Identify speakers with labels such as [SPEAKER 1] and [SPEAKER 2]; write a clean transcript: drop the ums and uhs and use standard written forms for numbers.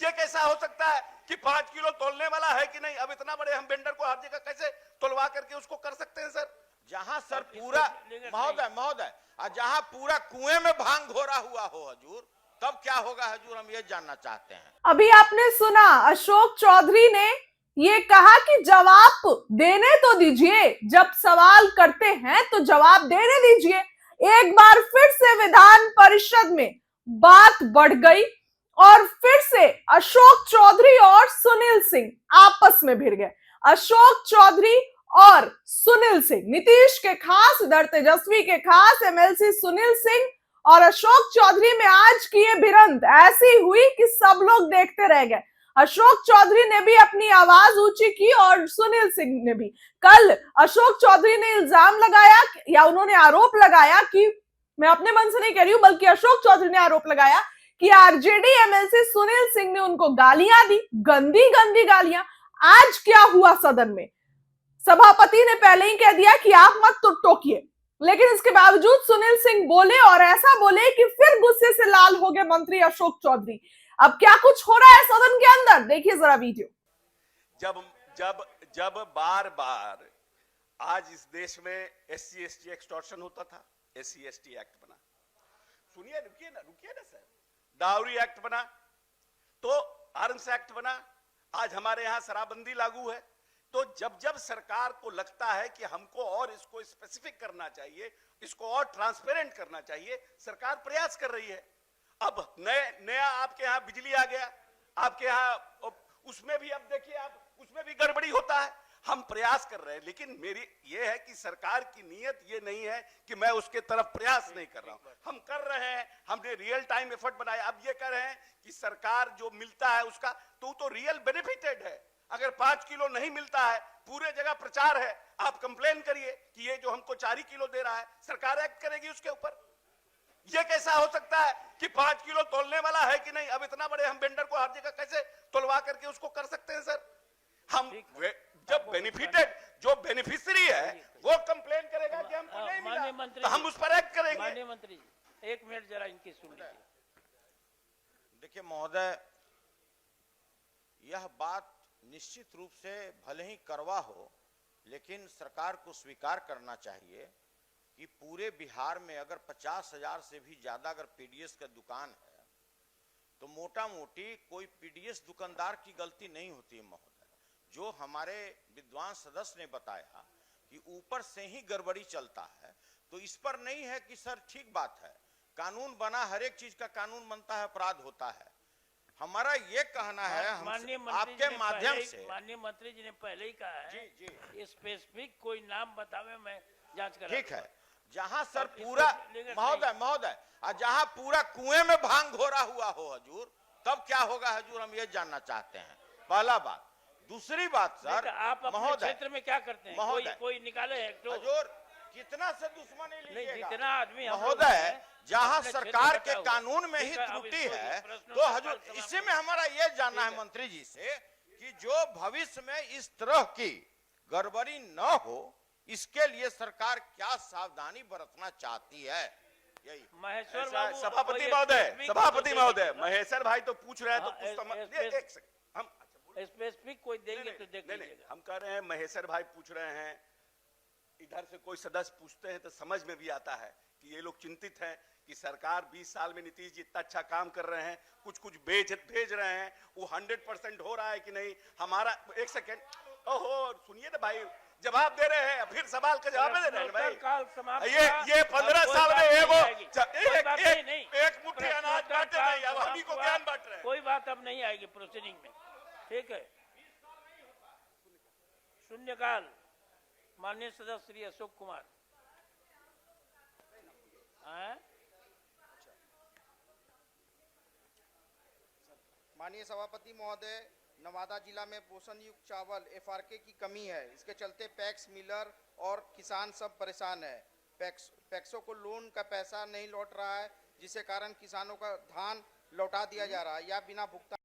[SPEAKER 1] ये कैसा हो सकता है कि 5 किलो तोलने वाला है कि नहीं? अब इतना बड़े हम वेंडर को हर जगह कैसे तोलवा करके उसको कर सकते हैं सर?
[SPEAKER 2] जहां सर पूरा महोदय जहां पूरा कुएं में भांग घोरा हुआ हो हजूर, तब क्या होगा हजूर, हम ये जानना चाहते हैं।
[SPEAKER 3] अभी आपने सुना अशोक चौधरी ने ये कहा कि जवाब देने तो दीजिए, जब सवाल करते हैं तो जवाब देने दीजिए। एक बार फिर से विधान परिषद में बात बढ़ गई और फिर से अशोक चौधरी और सुनील सिंह आपस में भिड़ गए। अशोक चौधरी और सुनील सिंह, नीतीश के खास, इधर तेजस्वी के खास एमएलसी सुनील सिंह और अशोक चौधरी में आज की ये भिड़ंत ऐसी हुई कि सब लोग देखते रह गए। अशोक चौधरी ने भी अपनी आवाज ऊंची की और सुनील सिंह ने भी। कल अशोक चौधरी ने इल्जाम लगाया या उन्होंने आरोप लगाया कि, मैं अपने मन से नहीं कह रही हूं बल्कि अशोक चौधरी ने आरोप लगाया कि आरजेडी एमएलसी सुनील सिंह ने उनको गालियां दी, गंदी गंदी गालियां। आज क्या हुआ सदन में, सभापति ने पहले ही कह दिया कि आप मत टोकिए, लेकिन इसके बावजूद सुनील सिंह बोले और ऐसा बोले कि फिर गुस्से से लाल हो गए मंत्री अशोक चौधरी। अब क्या कुछ हो रहा है सदन के अंदर, देखिए जरा वीडियो।
[SPEAKER 1] जब जब जब बार बार आज इस देश में SC ST एक्सटॉर्शन होता था, SC ST एक्ट बना, सुनिए रुकिए ना सर, डाउरी एक्ट बना, तो आर्म्स एक्ट बना, आज हमारे यहां शराबबंदी लागू है। तो जब जब सरकार को लगता है कि हमको और इसको स्पेसिफिक करना चाहिए, इसको और ट्रांसपेरेंट करना चाहिए, सरकार प्रयास कर रही है। अब नया आपके यहां बिजली आ गया, आपके यहां उसमें भी अब देखिए आप, उसमें भी गड़बड़ी होता है। हम प्रयास कर रहे हैं, लेकिन मेरी ये है कि सरकार की नीयत ये नहीं है कि मैं उसके तरफ प्रयास नहीं कर रहा हूं, हम कर रहे हैं, हमने रियल टाइम एफर्ट बनाया। अब ये कह रहे हैं कि सरकार जो मिलता है उसका तो रियल बेनिफिटेड है। अगर 5 किलो नहीं मिलता है, पूरे जगह प्रचार है, आप कंप्लेन करिए कि ये जो हमको 4 किलो दे रहा है, सरकार एक्ट करेगी उसके ऊपर। ये कैसा हो सकता है कि 5 किलो तोलने वाला है कि नहीं? अब इतना बड़े हम वेंडर को हर जगह कैसे तोलवा करके उसको कर सकते हैं सर? हम जब बेनिफिटेड जो बेनिफिशियरी है वो कंप्लेन करेगा कि हमको नहीं मिला, तो हम उस पर एक्ट करेंगे।
[SPEAKER 4] माननीय मंत्री जी, 1 मिनट जरा इनकी सुन लीजिए।
[SPEAKER 2] देखिए महोदय, यह बात निश्चित रूप से भले ही कड़वा हो, लेकिन सरकार को स्वीकार करना चाहिए कि पूरे बिहार में अगर 50,000 से भी ज्यादा अगर पीडीएस का दुकान है, तो मोटा मोटी कोई पीडीएस दुकानदार की गलती नहीं होती है महोदय। जो हमारे विद्वान सदस्य ने बताया कि ऊपर से ही गड़बड़ी चलता है, तो इस पर नहीं है कि सर ठीक बात है, कानून बना, हर एक चीज का कानून बनता है, अपराध होता है। हमारा ये कहना है आपके माध्यम से,
[SPEAKER 4] माननीय मंत्री जी ने पहले ही कहा है,
[SPEAKER 2] जी
[SPEAKER 4] स्पेसिफिक कोई नाम बतावे, मैं जांच करा।
[SPEAKER 2] ठीक है, जहां सर पूरा महोदय जहां पूरा कुएं में भांग घोरा हुआ हो हजूर, तब क्या होगा हजूर, हम ये जानना चाहते हैं। पहला बात। दूसरी बात सर,
[SPEAKER 4] आप अपने क्षेत्र में क्या करते हैं? कोई निकाले है तो
[SPEAKER 2] हजूर, कितना से दुश्मनी लीजिएगा?
[SPEAKER 4] जितना आदमी
[SPEAKER 2] महोदय, जहां सरकार के कानून में ही त्रुटि है, तो हजूर इसी में हमारा ये जानना है मंत्री जी से कि जो भविष्य में इस तरह की गड़बड़ी न हो, इसके लिए सरकार क्या सावधानी बरतना चाहती है? यही
[SPEAKER 4] महेश्वर बाबू,
[SPEAKER 1] सभापति महोदय, महेश्वर भाई तो पूछ रहे हैं, तो कुछ हम
[SPEAKER 4] स्पेसिफिक कोई देंगे तो देख लीजिएगा।
[SPEAKER 1] हम कह रहे हैं महेश्वर भाई पूछ रहे हैं, इधर से कोई सदस्य पूछते हैं तो समझ में भी आता है कि ये लोग चिंतित हैं कि सरकार 20 साल में नीतीश जी इतना अच्छा काम कर रहे हैं, कुछ भेज रहे हैं, वो 100% हो रहा है कि नहीं। हमारा एक सेकेंड, ओहो सुनिए ना भाई, जवाब दे रहे हैं, फिर सवाल का जवाब दे रहे हैं भाई। ये 15 साल में एक मुट्ठी अनाज बांटे नहीं, अब हम ही को ज्ञान बांट रहे हैं।
[SPEAKER 4] कोई बात अब नहीं आएगी प्रोसीडिंग में, ठीक है। शून्यकाल, माननीय सदस्य श्री अशोक कुमार।
[SPEAKER 5] माननीय सभापति महोदय, नवादा जिला में पोषण युक्त चावल FRK की कमी है, इसके चलते पैक्स, मिलर और किसान सब परेशान है। पैक्सों को लोन का पैसा नहीं लौट रहा है, जिसके कारण किसानों का धान लौटा दिया जा रहा है या बिना भुगतान